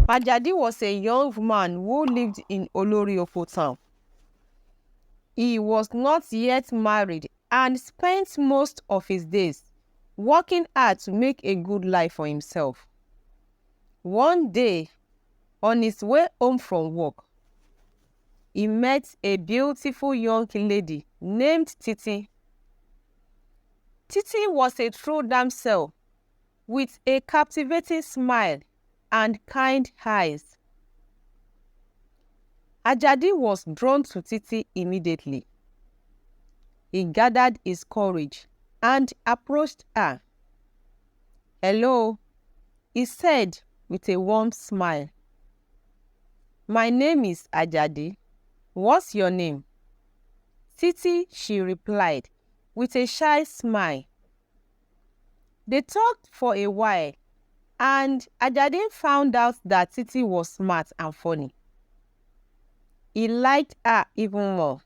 Ajadi was a young man who lived in Olorioko town. He was not yet married and spent most of his days working hard to make a good life for himself. One day, on his way home from work, he met a beautiful young lady named Titi. Titi was a true damsel with a captivating smile and kind eyes. Ajadi was drawn to Titi immediately. He gathered his courage and approached her. "Hello," he said with a warm smile. "My name is Ajadi. What's your name?" "Titi," she replied with a shy smile. They talked for a while, and Ajadi found out that Titi was smart and funny. He liked her even more.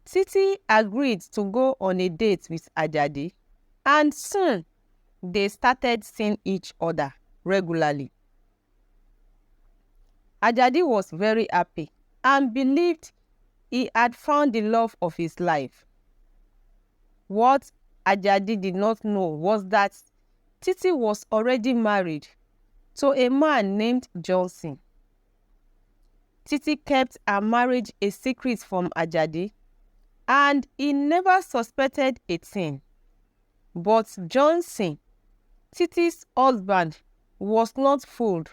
Titi agreed to go on a date with Ajadi, and soon they started seeing each other regularly. Ajadi was very happy and believed he had found the love of his life. What Ajadi did not know was that Titi was already married to a man named Johnson. Titi kept her marriage a secret from Ajadi, and he never suspected a thing. But Johnson, Titi's husband, was not fooled.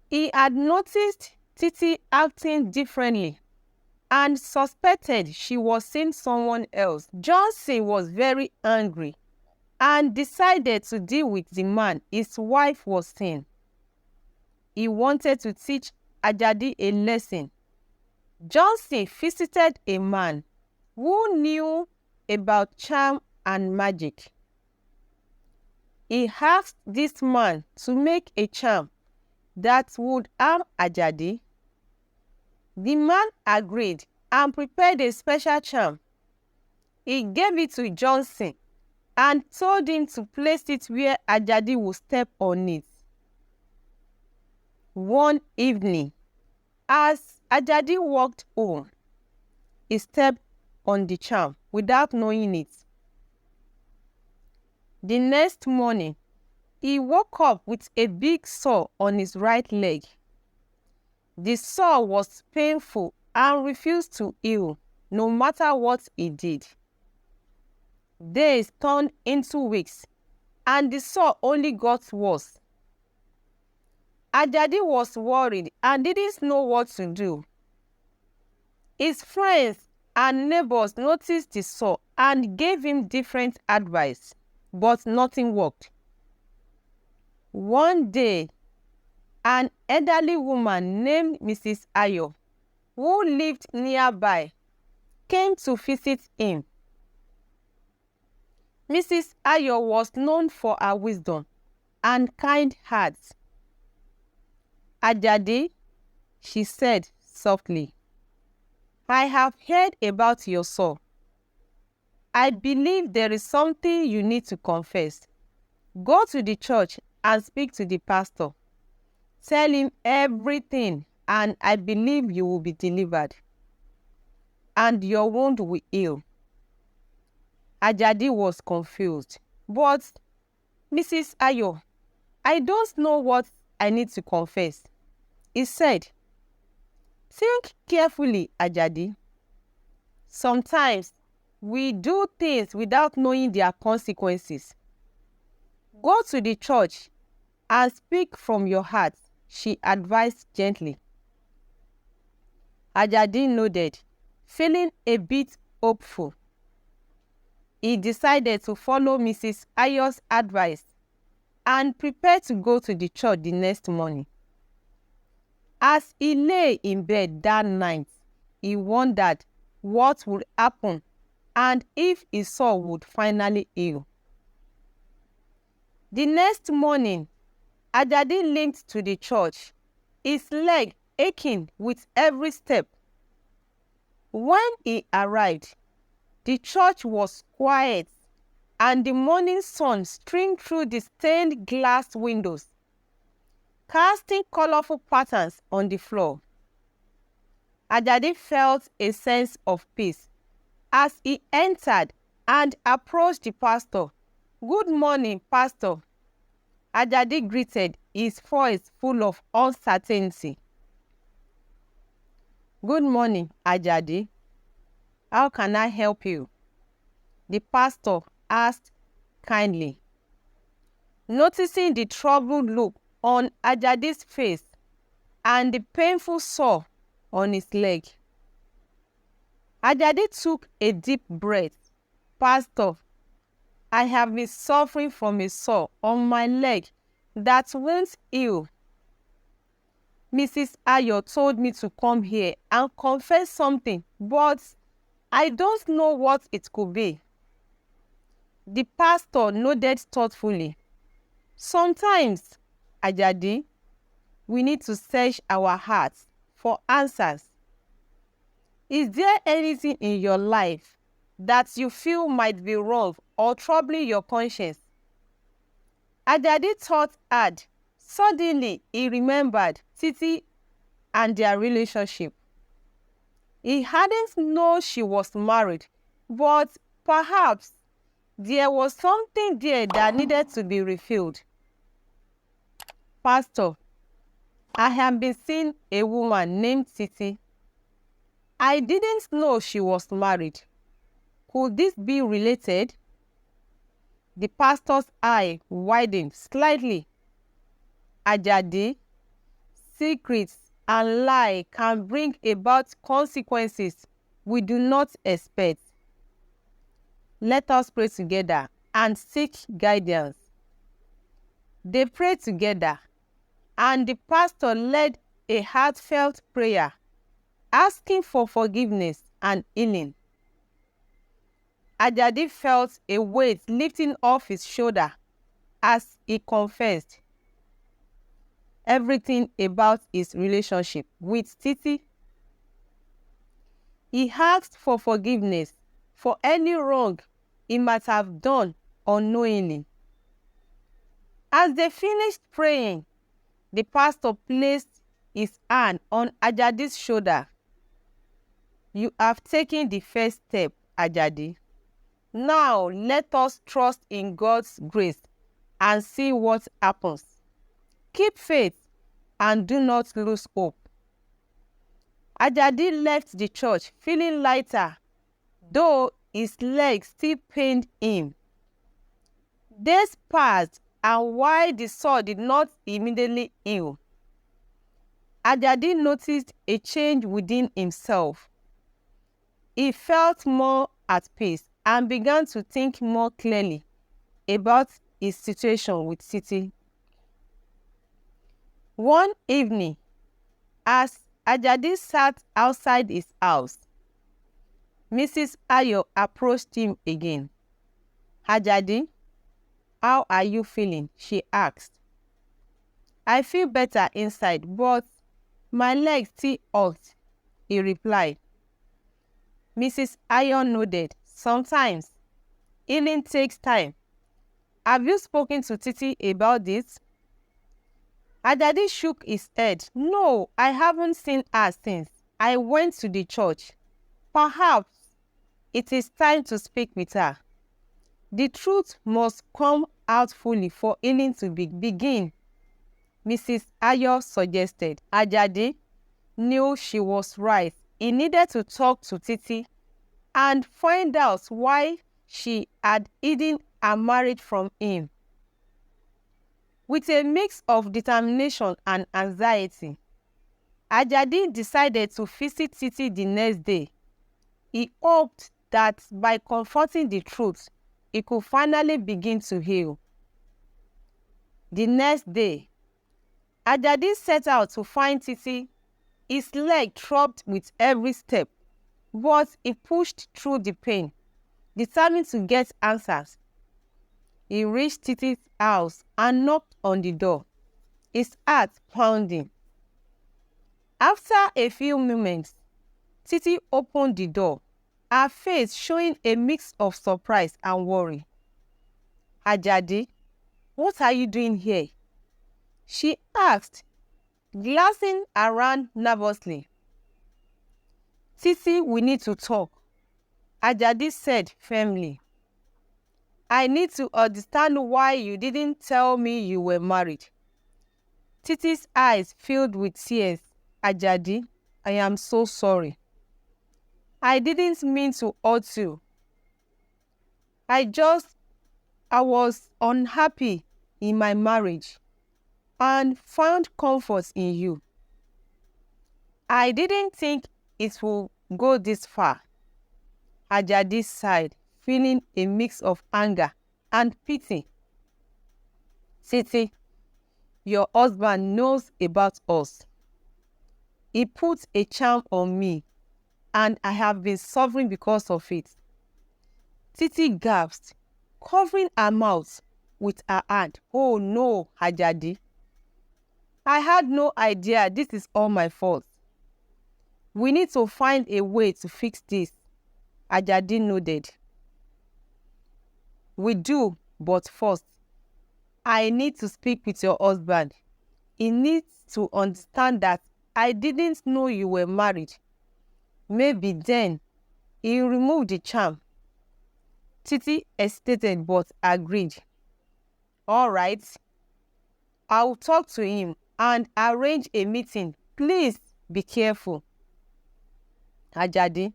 He had noticed Titi acting differently and suspected she was seeing someone else. Johnson was very angry and decided to deal with the man his wife was seeing. He wanted to teach Ajadi a lesson. Johnson visited a man who knew about charm and magic. He asked this man to make a charm that would harm Ajadi. The man agreed and prepared a special charm. He gave it to Johnson and told him to place it where Ajadi would step on it. One evening, as Ajadi walked home, he stepped on the charm without knowing it. The next morning, he woke up with a big sore on his right leg. The sore was painful and refused to heal, no matter what he did. Days turned into weeks, and the sore only got worse. Ajadi was worried and didn't know what to do. His friends and neighbors noticed the sore and gave him different advice, but nothing worked. One day, an elderly woman named Mrs. Ayo, who lived nearby, came to visit him. Mrs. Ayo was known for her wisdom and kind heart. "Ajadi," she said softly, "I have heard about your soul. I believe there is something you need to confess. Go to the church and speak to the pastor. Tell him everything, and I believe you will be delivered, and your wound will heal." Ajadi was confused. "But, Mrs. Ayo, I don't know what I need to confess," he said. "Think carefully, Ajadi. Sometimes we do things without knowing their consequences. Go to the church and speak from your heart," she advised gently. Ajadi nodded, feeling a bit hopeful. He decided to follow Mrs. Ayo's advice and prepared to go to the church the next morning. As he lay in bed that night, he wondered what would happen and if his soul would finally heal. The next morning, Ajadi limped to the church, his leg aching with every step. When he arrived, the church was quiet and the morning sun streamed through the stained glass windows. casting colorful patterns on the floor. Ajadi felt a sense of peace as he entered and approached the pastor. "Good morning, Pastor." Ajadi greeted, his voice full of uncertainty. "Good morning, Ajadi. How can I help you?" the pastor asked kindly. Noticing the troubled look on Ajadi's face and the painful sore on his leg, Ajadi took a deep breath. "Pastor, I have been suffering from a sore on my leg that won't heal. Mrs. Ayo told me to come here and confess something, but I don't know what it could be." The pastor nodded thoughtfully. "Sometimes, Ajadi, we need to search our hearts for answers. Is there anything in your life that you feel might be wrong or troubling your conscience?" Ajadi thought hard. Suddenly, he remembered Titi and their relationship. He hadn't known she was married, but perhaps there was something there that needed to be refilled. "Pastor, I have been seeing a woman named Titi. I didn't know she was married. Could this be related?" The pastor's eye widened slightly. "Ajadi, secrets and lie can bring about consequences we do not expect. Let us pray together and seek guidance." They prayed together, and the pastor led a heartfelt prayer, asking for forgiveness and healing. Ajadi felt a weight lifting off his shoulder as he confessed everything about his relationship with Titi. He asked for forgiveness for any wrong he might have done unknowingly. As they finished praying, the pastor placed his hand on Ajadi's shoulder. "You have taken the first step, Ajadi. Now let us trust in God's grace and see what happens. Keep faith and do not lose hope." Ajadi left the church feeling lighter, though his legs still pained him. Days passed, and while the sore did not immediately heal, Ajadi noticed a change within himself. He felt more at peace and began to think more clearly about his situation with Titi. One evening, as Ajadi sat outside his house, Mrs. Ayo approached him again. "Ajadi, how are you feeling?" she asked. "I feel better inside, but my legs still hurt," he replied. Mrs. Ayo nodded. "Sometimes healing takes time. Have you spoken to Titi about this?" Ajadi shook his head. "No, I haven't seen her since I went to the church. Perhaps it is time to speak with her. The truth must come out fully for healing to begin," Mrs. Ayo suggested. Ajadi knew she was right. He needed to talk to Titi and find out why she had hidden her marriage from him. With a mix of determination and anxiety, Ajadi decided to visit Titi the next day. He hoped that by confronting the truth, he could finally begin to heal. The next day, Ajadi set out to find Titi. His leg throbbed with every step, but he pushed through the pain, determined to get answers. He reached Titi's house and knocked on the door, his heart pounding. After a few moments, Titi opened the door, her face showing a mix of surprise and worry. "Ajadi, what are you doing here?" she asked, glancing around nervously. "Titi, we need to talk," Ajadi said firmly. "I need to understand why you didn't tell me you were married." Titi's eyes filled with tears. "Ajadi, I am so sorry. I didn't mean to hurt you. I was unhappy in my marriage and found comfort in you. I didn't think it would go this far." Ajadi sighed, feeling a mix of anger and pity. "Titi, your husband knows about us. He put a charm on me, and I have been suffering because of it." Titi gasped, covering her mouth with her hand. "Oh no, Ajadi. I had no idea this is all my fault. We need to find a way to fix this." Ajadi nodded. "We do, but first, I need to speak with your husband. He needs to understand that I didn't know you were married. Maybe then he'll remove the charm." Titi hesitated but agreed. "All right, I'll talk to him and arrange a meeting. Please be careful." Ajadi.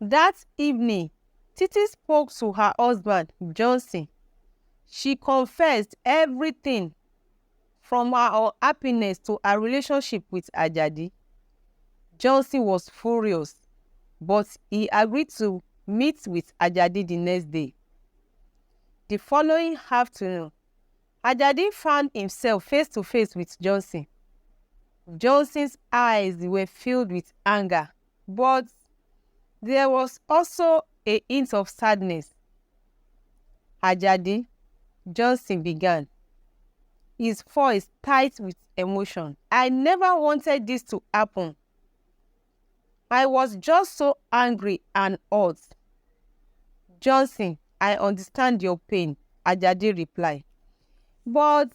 That evening, Titi spoke to her husband, Johnson. She confessed everything from her unhappiness to her relationship with Ajadi. Johnson was furious, but he agreed to meet with Ajadi the next day. The following afternoon, Ajadi found himself face to face with Johnson. Johnson's eyes were filled with anger, but there was also a hint of sadness. "Ajadi," Johnson began, his voice tight with emotion, "I never wanted this to happen. I was just so angry and hurt." "Johnson, I understand your pain," Ajadi replied. "But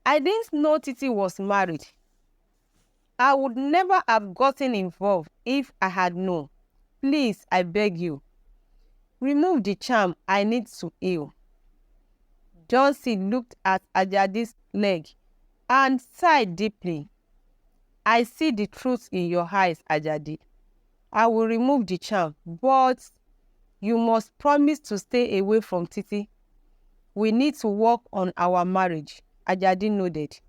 I didn't know Titi was married. I would never have gotten involved if I had known. Please, I beg you, remove the charm. I need to heal." Johnson looked at Ajadi's leg and sighed deeply. "I see the truth in your eyes, Ajadi. I will remove the charm, but you must promise to stay away from Titi. We need to work on our marriage." Ajadi nodded.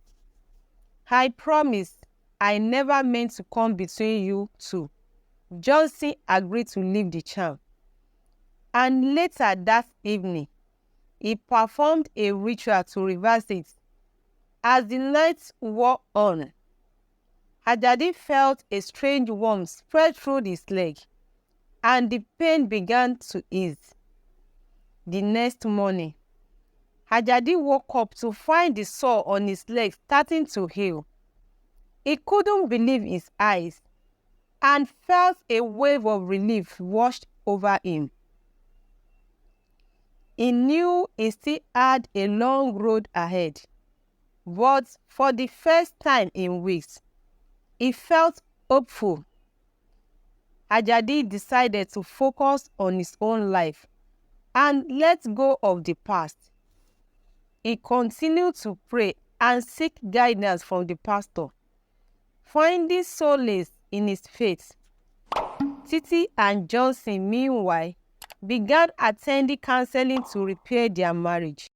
"I promise. I never meant to come between you two." Johnson agreed to leave the charm. And later that evening, he performed a ritual to reverse it. As the night wore on, Ajadi felt a strange warmth spread through his leg, and the pain began to ease. The next morning, Ajadi woke up to find the sore on his leg starting to heal. He couldn't believe his eyes and felt a wave of relief washed over him. He knew he still had a long road ahead, but for the first time in weeks, he felt hopeful. Ajadi decided to focus on his own life and let go of the past. He continued to pray and seek guidance from the pastor, finding solace in his faith. Titi and Johnson, meanwhile, began attending counseling to repair their marriage.